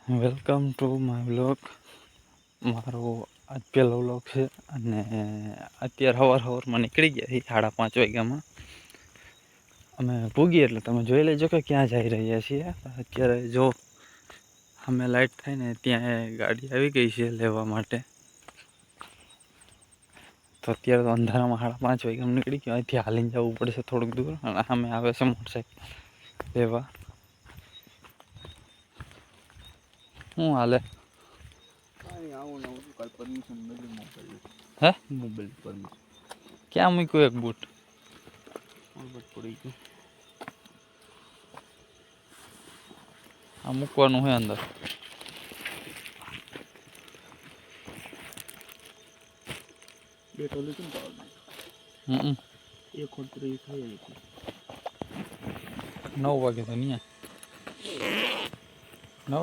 Welcome to my vlog. મારો આજ પહેલો વ્લોગ છે અને અત્યારે સવારમાં નીકળી ગયા છીએ 5:30 વાગ્યામાં. અમે પૂગીએ એટલે તમે જોઈ લેજો કે ક્યાં જઈ રહ્યા છીએ. અત્યારે જો અમે લાઇટ થાય ને ત્યાં ગાડી આવી ગઈ છે લેવા માટે. તો અત્યારે તો અંધારામાં 5:30 વાગ્યામાં નીકળી ગયા. અહીંથી હાલીને જવું પડશે થોડુંક દૂર અને અમે આવે છે મોટરસાઇકલ લેવા. શું હાલે? હે મોબાઈલ પર ક્યાં મૂક્યું એક બૂટ? પડી ગયું. આ મૂકવાનું છે અંદર. બે ટોલી કેમ પાડે? એક ખોટરી થઈ 9 વાગે તો નહીં 9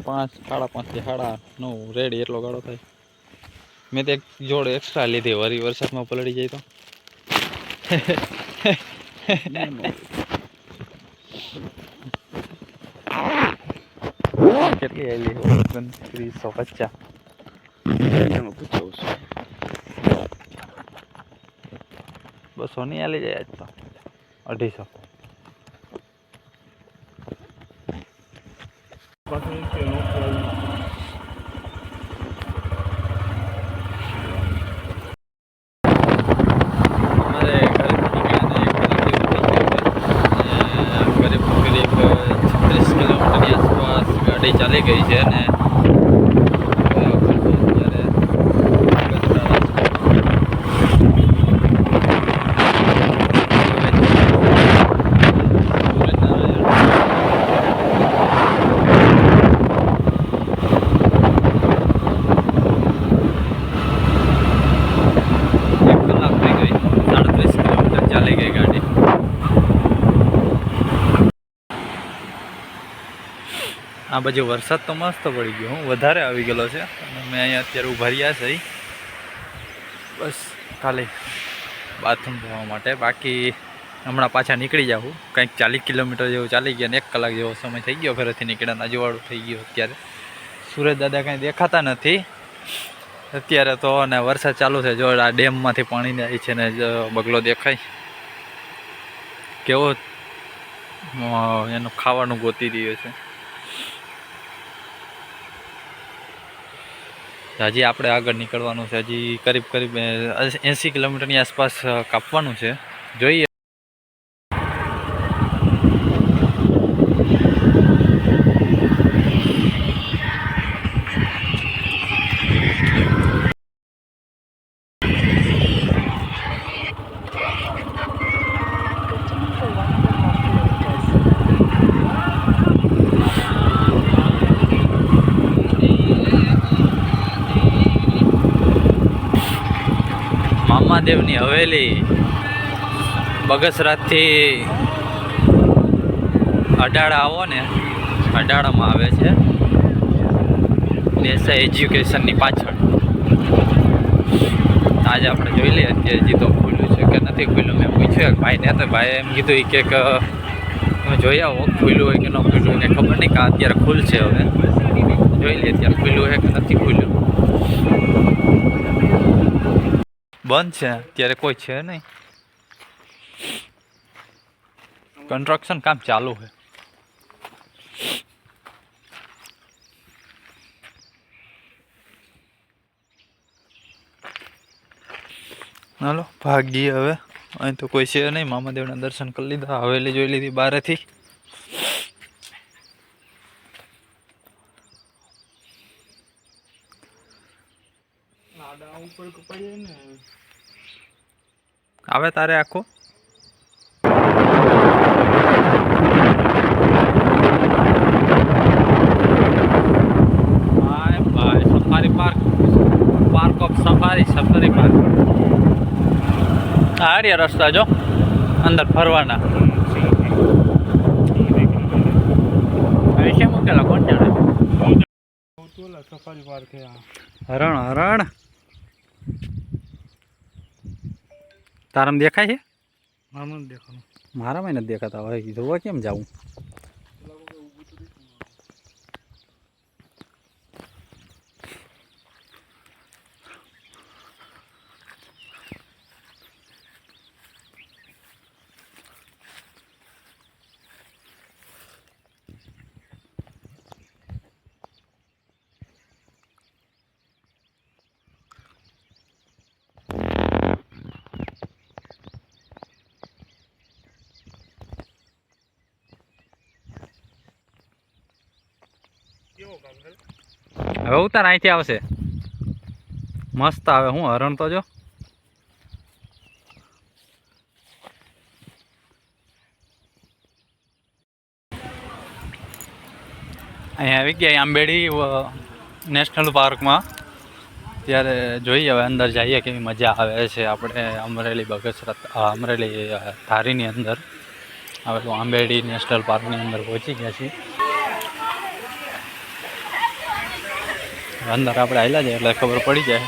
5 5:30 થી 9:30 રેડી એટલો ગાળો થાય. મેં તો એક જોડ એક્સ્ટ્રા લીધી વરી વરસાદમાં પલળી જાય તો. કેટલી આવેલી 350. બસો નહીં આલી જાય આજ તો 250. ચાલી ગઈ છે ને આ બાજુ વરસાદ તો મસ્ત પડી ગયો. વધારે આવી ગયેલો છે અને મેં અહીંયા અત્યારે ઊભા રહ્યા છે બસ ખાલી બાથરૂમ જવા માટે. બાકી હમણાં પાછા નીકળી જાઉં. કંઈક 40 કિલોમીટર જેવું ચાલી ગયા ને 1 કલાક જેવો સમય થઈ ગયો ઘરેથી નીકળ્યા. અજવાળું થઈ ગયું અત્યારે. સુરજ દાદા કાંઈ દેખાતા નથી અત્યારે તો. અને વરસાદ ચાલુ છે. જો આ ડેમમાંથી પાણી જાય છે ને બગલો દેખાય કેવો એનું ખાવાનું ગોતી રહ્યો છે. હજી આપણે આગળ નીકળવાનું છે. હજી કરીબ 80 કિલોમીટરની આસપાસ કાપવાનું છે. જોઈએ. મામાદેવની હવેલી બગસરાથી અડાળા આવો ને, અડાળામાં આવે છે દેસાઈ એજ્યુકેશનની પાછળ. આજે આપણે જોઈ લઈએ અત્યારે હજી તો ખુલ્લું છે કે નથી ખુલ્લું. મેં પૂછ્યું ભાઈને તો ભાઈ એમ કીધું કે તમે જોઈ આવો ખુલ્લું હોય કે ન ખુલ્લું હોય. કંઈ ખબર નહીં કે અત્યારે ખુલશે. હવે જોઈ લઈએ અત્યારે ખુલ્લું છે કે નથી ખુલ્લું. બંધ છે અત્યારે, કોઈ છે નહીં. કન્સ્ટ્રક્શન કામ ચાલુ છે. હાલો ભાગીએ હવે. અહીં તો કોઈ છે નહીં. મામાદેવના દર્શન કરી લીધા. હવેલી જોઈ લીધી બહારથી. આવે તારે આખું ભાઈ safari park of safari park. હારિયા રસ્તા જો અંદર ફરવાના. પૈસા મૂકેલા કોણ જાણે. સફારી પાર્ક હરણ તારામાં દેખાય છે? મારામાં નથી દેખાતા. હવે જોવા કેમ જાવું? હવે ઉતાર અહીંથી આવશે મસ્ત આવે હું હરણ તો જો અહીંયા આવી ગયા આંબેડી નેશનલ પાર્કમાં ત્યારે જોઈએ હવે અંદર જઈએ કેવી મજા આવે છે આપણે અમરેલી બગસરા અમરેલી ધારીની અંદર આવેલું આંબેડી નેશનલ પાર્કની અંદર પહોંચી ગયા છીએ અંદર આપણે આવેલા છે એટલે ખબર પડી જાય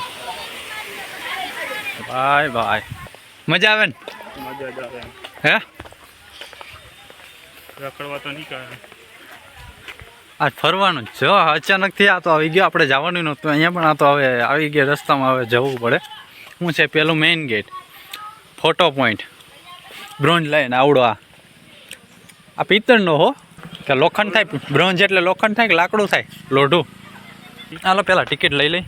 ભાઈ ભાઈ મજા આવે ને મજા જ આવે હે રખડવા તો નહીં કરે આજ ફરવાનું જ જો અચાનકથી આ તો આવી ગયો આપણે જવાનું નહોતું અહીંયા પણ આ તો હવે આવી ગયા રસ્તામાં હવે જવું પડે શું છે પેલું main gate photo point bronze line આવડો આ પિત્તળનો હો કે લોખંડ થાય બ્રોન્ઝ એટલે લોખંડ થાય કે લાકડું થાય લોઢું હાલો પહેલાં ટિકિટ લઈ લઈ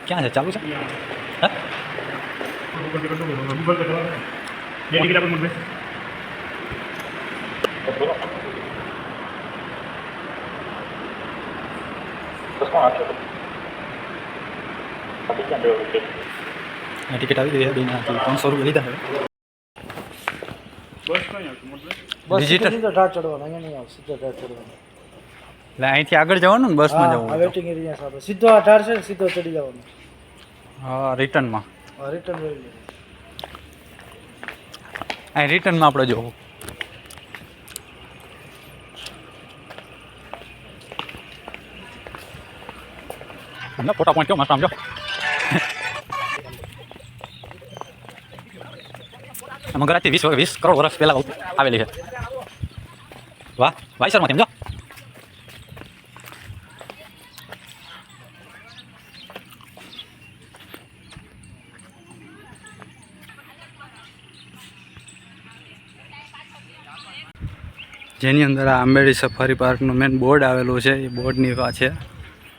ક્યાં છે ચાલુ છે હા ટિકિટ આવી ગઈ બેન 500 રૂપિયા લીધા હવે ડિજિટલ ચડવાનું અહીંયા નહીં આવે સીધો ઢાળ ચડવાનો એટલે અહીંથી આગળ જવાનું ને બસમાં જવું હોય તો. વેટિંગ એરિયા સાથે સીધો આ ઢાળ છે ને સીધો ચડી જવાનું હા રિટર્નમાં રિટર્ન લઈ લે અહીં રિટર્નમાં આપણે જોવું ફોટા પોઈન્ટ કેવો મસ્ત આમ જો મગરાથી 20 કરોડ વર્ષ પહેલા આવેલી છે વાહ વાયસરમાં તેમ જો જેની અંદર આ આંબેડી સફારી પાર્કનું મેન બોર્ડ આવેલું છે એ બોર્ડની છે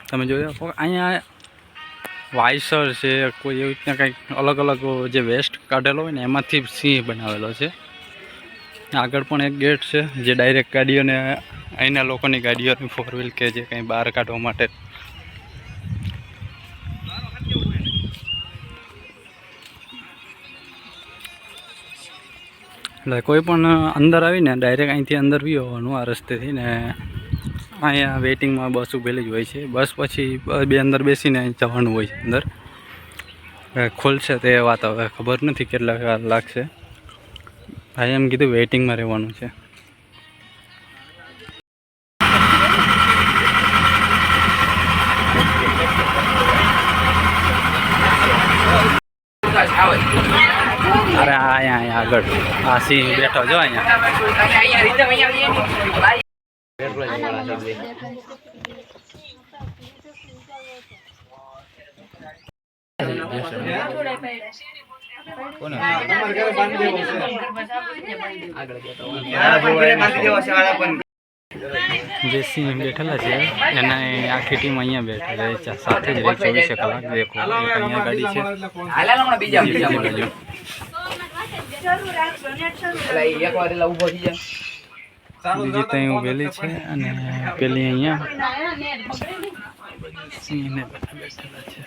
તમે જોયો અહીંયા વાયસર છે કોઈ એવી રીતના કંઈક અલગ અલગ જે વેસ્ટ કાઢેલો હોય ને એમાંથી સિંહ બનાવેલો છે આગળ પણ એક ગેટ છે જે ડાયરેક્ટ ગાડીઓને અહીંના લોકોની ગાડીઓની 4 વ્હીલ કે જે કંઈ બહાર કાઢવા માટે એટલે કોઈ પણ અંદર આવીને ડાયરેક્ટ અહીંથી અંદર બી આવવાનું આ રસ્તેથી ને અહીંયા વેઇટિંગમાં બસ ઊભેલી જ હોય છે બસ પછી બે અંદર બેસીને જવાનું હોય છે અંદર ખોલશે તે વાત હવે ખબર નથી કેટલા વાર લાગશે ભાઈ એમ કીધું વેઇટિંગમાં રહેવાનું છે અરે અહીંયા આગળ આ સિંહ બેઠો જો અહીંયા જે સિંહ બેઠેલા છે એના આખી ટીમ અહીંયા બેઠા છે સાથે જ રહી 24 કલાક દેખો અહીંયા ગાડી છે બીજી ત્યાં ઉભેલી છે અને પેલી અહીંયા સિંહને બેઠેલા છે